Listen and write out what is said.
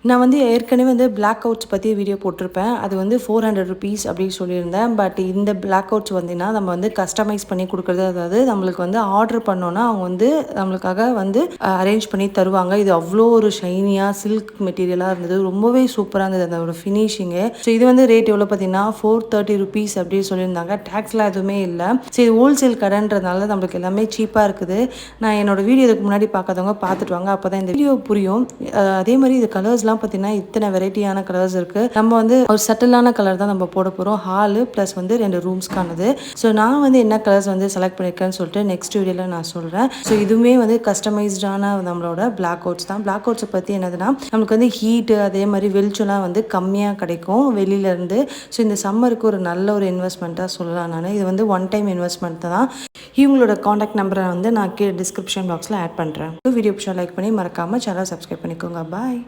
நான் வந்து ஏற்கனவே வந்து பிளாக் அவுட்ஸ் பற்றி வீடியோ போட்டிருப்பேன். அது வந்து ₹400 அப்படின்னு சொல்லியிருந்தேன். பட் இந்த பிளாக் அவுட்ஸ் வந்தீங்கன்னா நம்ம வந்து கஸ்டமைஸ் பண்ணி கொடுக்குறது, அதாவது நம்மளுக்கு வந்து ஆர்டர் பண்ணோன்னா அவங்க வந்து நம்மளுக்காக வந்து அரேஞ்ச் பண்ணி தருவாங்க. இது அவ்வளோ ஒரு ஷைனியாக சில்க் மெட்டீரியலாக இருந்தது. ரொம்பவே சூப்பராக இருந்தது அந்த ஒரு ஃபினிஷிங்கு. ஸோ இது வந்து ரேட் எவ்வளோ பார்த்தீங்கன்னா ₹430 அப்படின்னு சொல்லியிருந்தாங்க. டேக்ஸ்லாம் எதுவுமே இல்லை. சரி, ஹோல்சேல் கடைன்றதுனால நம்மளுக்கு எல்லாமே சீப்பாக இருக்குது. நான் என்னோட வீடியோ இதுக்கு முன்னாடி பார்க்காதவங்க பார்த்துட்டு வாங்க, அப்போ தான் இந்த வீடியோ புரியும். அதே மாதிரி இது கலர்ஸ்லாம் பார்த்தீங்கன்னா இத்தனை வெரைட்டியான கலர்ஸ் இருக்குது. நம்ம வந்து ஒரு சட்டிலான கலர் தான் நம்ம போட போகிறோம். ஹாலு ப்ளஸ் வந்து 2 ரூம்ஸ்க்கானது. ஸோ நான் வந்து என்ன கலர்ஸ் வந்து செலக்ட் பண்ணியிருக்கேன்னு சொல்லிட்டு நெக்ஸ்ட் வீடியோவில் நான் சொல்கிறேன். ஸோ இதுவுமே வந்து கஸ்டமைஸ்டான நம்மளோட பிளாக் அவுட்ஸ் தான். பிளாக் அவுட்ஸை பற்றி என்னதுன்னா நமக்கு வந்து ஹீட்டு அதே மாதிரி வெளிச்சம்லாம் வந்து கம்மியாக கிடைக்கும் வெளியிலேருந்து. ஸோ இந்த சம்மருக்கு ஒரு நல்ல ஒரு இன்வெஸ்ட்மெண்ட்டாக சொல்லலாம் நான். இது வந்து ஒன் டைம் இன்வெஸ்ட்மெண்ட் தான். இவங்களோட காண்டாக்ட் நம்பரை வந்து நான் கீழே டிஸ்கிரிப்ஷன் பாக்ஸில் ஆட் பண்ணுறேன். வீடியோ லைக் பண்ணி மறக்காமல் சேனல் சப்ஸ்கிரைப் பண்ணிக்கோங்க. பாய்.